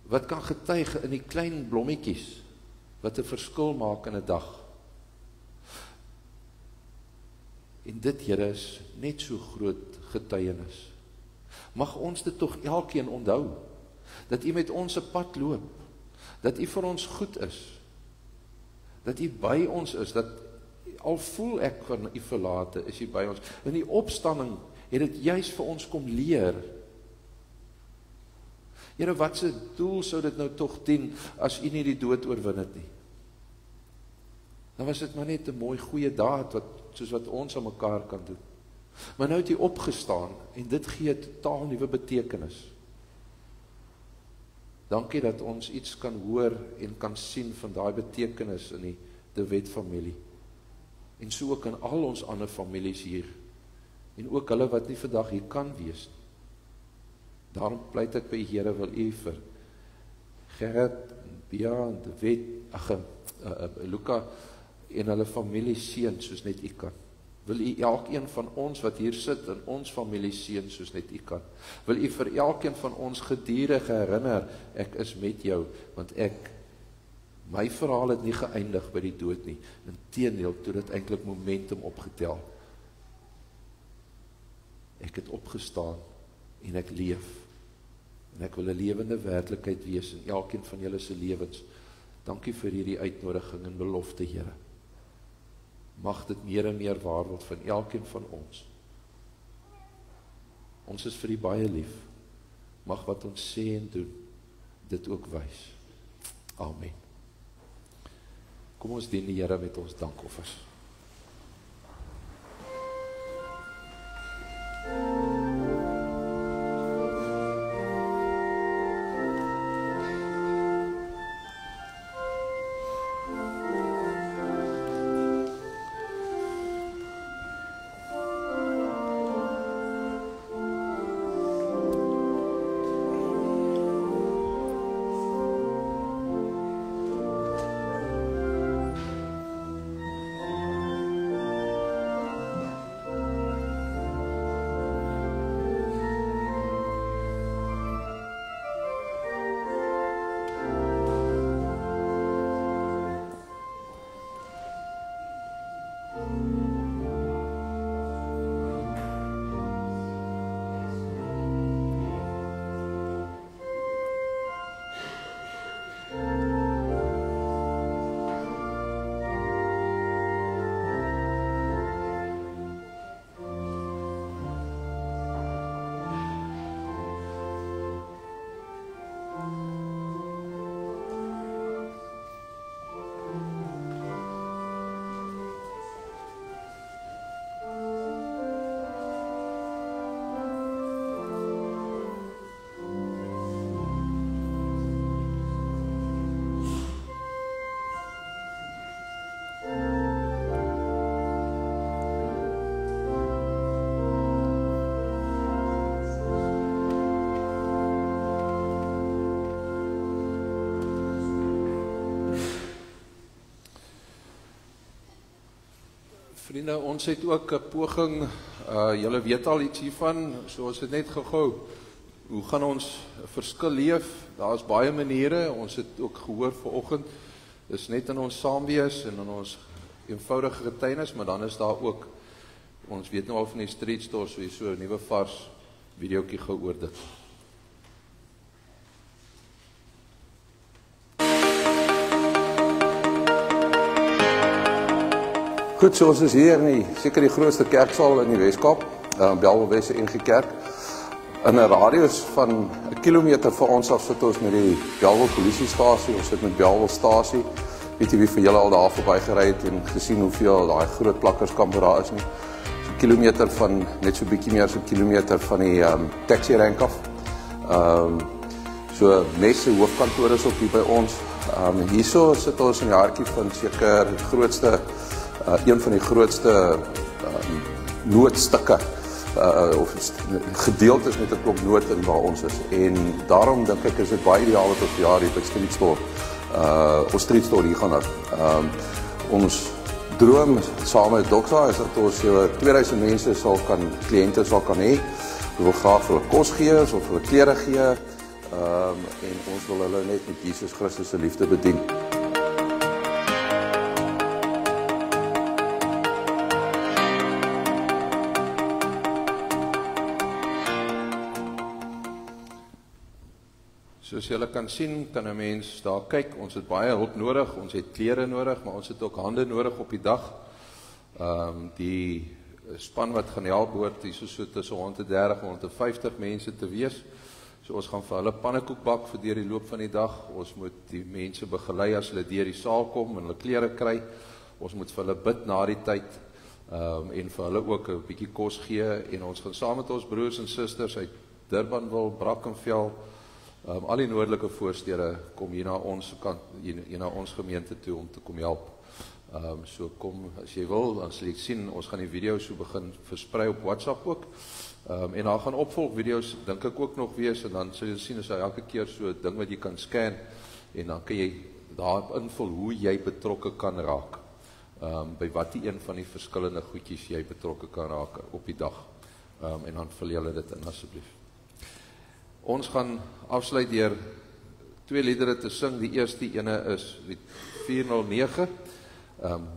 Wat kan getuig in die klein blommetjies, wat 'n verskil maak in 'n dag. En dit, Here, is net so groot getuienis. Mag ons dit tog elkeen onthou, dat u met ons 'n pad loop, dat u vir ons goed is, dat u by ons is, dat al voel ek van u verlate, is u by ons. In die opstanding het dit juis vir ons kom leer. Here, wat se doel sou dit nou tog dien, as u nie die dood oorwin het nie? Dan was dit maar net 'n mooi goeie daad, soos wat ons aan mekaar kan doen. Maar nou het u opgestaan, en dit gee totaal nuwe betekenis. Dankie dat ons iets kan hoor en kan sien van daai betekenis in die De Wet familie. En so ook in al ons ander families hier. En ook hulle wat nie vandag hier kan wees. Daarom pleit ek by die Here, wil u vir Gerrit, Bea en De Wet, Luca en hulle familie seën soos net u kan. Wil u elkeen van ons wat hier sit in ons familie seën soos net u kan. Wil u vir elkeen van ons gedurig herinner, ek is met jou, want my verhaal het nie geëindig by die dood nie. Inteendeel, toe dit eintlik momentum opgetel. Ek het opgestaan en ek leef. En ek wil 'n lewende werklikheid wees in elkeen van julle se lewens. Dankie vir hierdie uitnodiging en belofte, Here. Mag dit meer en meer waar word van elkeen van ons. Ons is vir u baie lief. Mag wat ons sê en doen, dit ook wys. Amen. Kom ons dien die Here met ons dankoffers. Vriende, ons het ook 'n poging, julle weet al iets hiervan, so ons het net gehou. Hoe gaan ons 'n verskil leef? Daar is baie maniere, ons het ook gehoor vanoggend, dis net in ons saamwees en in ons eenvoudige getuienis, maar dan is daar ook, ons weet nou al van die street stores, so so 'n nuwe vars videoetjie gou oor dit. Goed, so ons is hier in seker die grootste kerksaal in die Weskaap, Bellville Wes NG Kerk. In 'n radius van 'n kilometer van ons af sit ons met die Bellville polisiestasie, ons sit met Bellville stasie. Weet jy wie vir julle al daar verby gery het en gesien hoeveel daai groot plakkerskampe daar is nie? So 'n kilometer van, net so bietjie meer as 'n kilometer van die taxi rank af. So Nes se hoofkantoor is ook hier by ons. Hierso sit ons in die hartjie van seker die grootste een van die grootste noodstukke of gedeeltes met 'n klomp nood in waar ons is. En daarom dink ek is dit baie ideaal dat ons jaar hier by Street Store ons Street Store hier gaan hou. Ons droom saam met Doxa is dat ons 2000 mense kliënte sal kan hê. We wil graag vir hulle kos gee, ons wil vir hulle klere gee en ons wil hulle net met Jesus Christus se liefde bedien. Soos julle kan sien, kan 'n mens daar kyk, ons het baie hulp nodig, ons het klere nodig, maar ons het ook hande nodig op die dag. Die span wat gaan help behoort hier so tussen 130 en 150 mense te wees. So ons gaan vir hulle pannekoek bak vir deur die loop van die dag. Ons moet die mense begelei as hulle deur die saal kom en hulle klere kry. Ons moet vir hulle bid na die tyd en vir hulle ook 'n bietjie kos gee en ons gaan saam met ons broers en susters uit Durbanville, Brackenfell, al die noordelike voorstede kom hier na ons kant, hier na ons gemeente toe om te kom help. So kom as jy wil, dan sal jy sien, ons gaan die video's so begin versprei op WhatsApp ook. En daar gaan opvolgvideo's dink ek ook nog wees en dan sal jy sien as jy elke keer so 'n ding wat jy kan scan en dan kan jy daarop invul hoe jy betrokke kan raak. By watter een van die verskillende goedjies jy betrokke kan raak op die dag. En dan vul jy dit in asseblief. Ons gaan afsluit deur 2 liedere te sing. Die eerste ene is lied 409.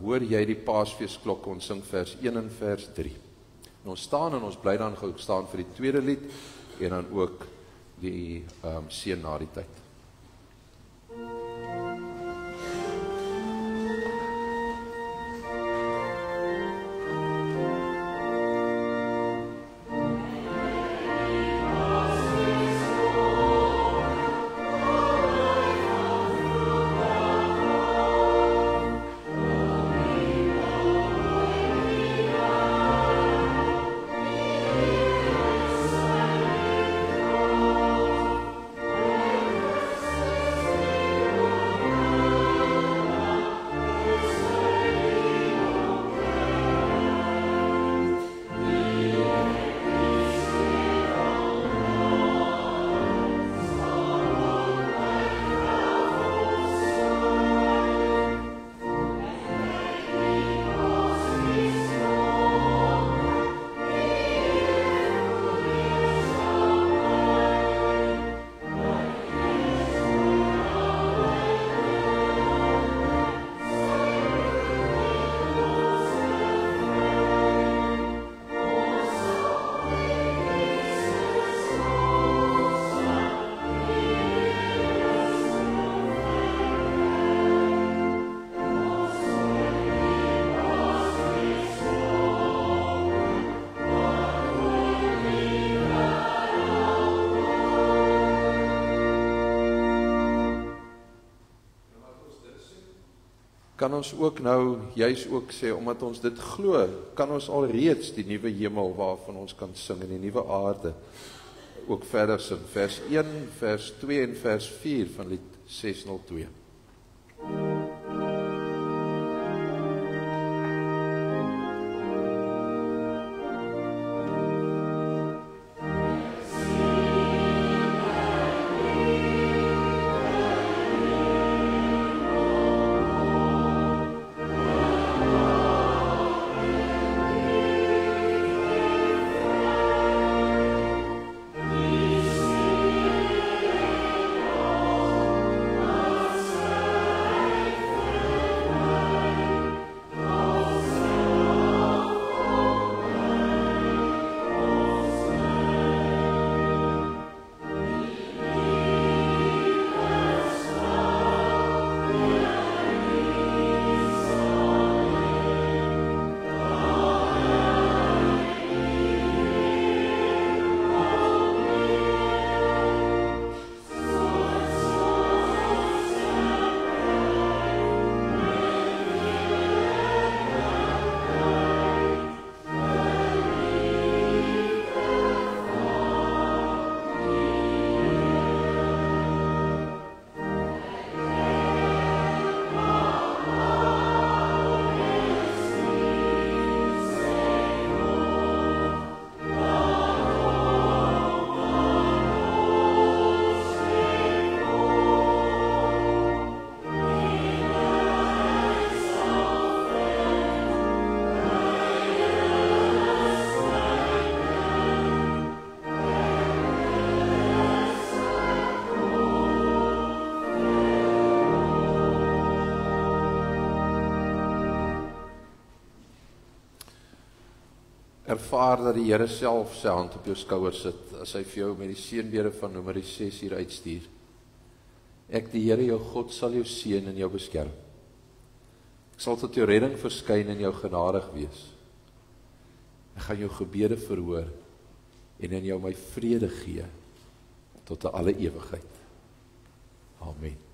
Hoor jy die Paasfeesklok, ons sing vers 1 en vers 3. En ons staan en ons bly dan staan vir die tweede lied en dan ook die seën na die tyd. Kan ons ook nou juis ook sê, omdat ons dit glo, kan ons alreeds die nuwe hemel waarvan ons kan sing en die nuwe aarde ook verder sing. Vers 1, vers 2 en vers 4 van lied 602. ervaar dat die Here self sy hand op jou skouer sit, as hy vir jou met die seënbede van Numeri 6 hier uitstuur. Ek, die Here jou God, sal jou seën en jou beskerm. Ek sal tot jou redding verskyn en jou genadig wees. Ek gaan jou gebede verhoor en in jou my vrede gee tot 'n alle ewigheid. Amen.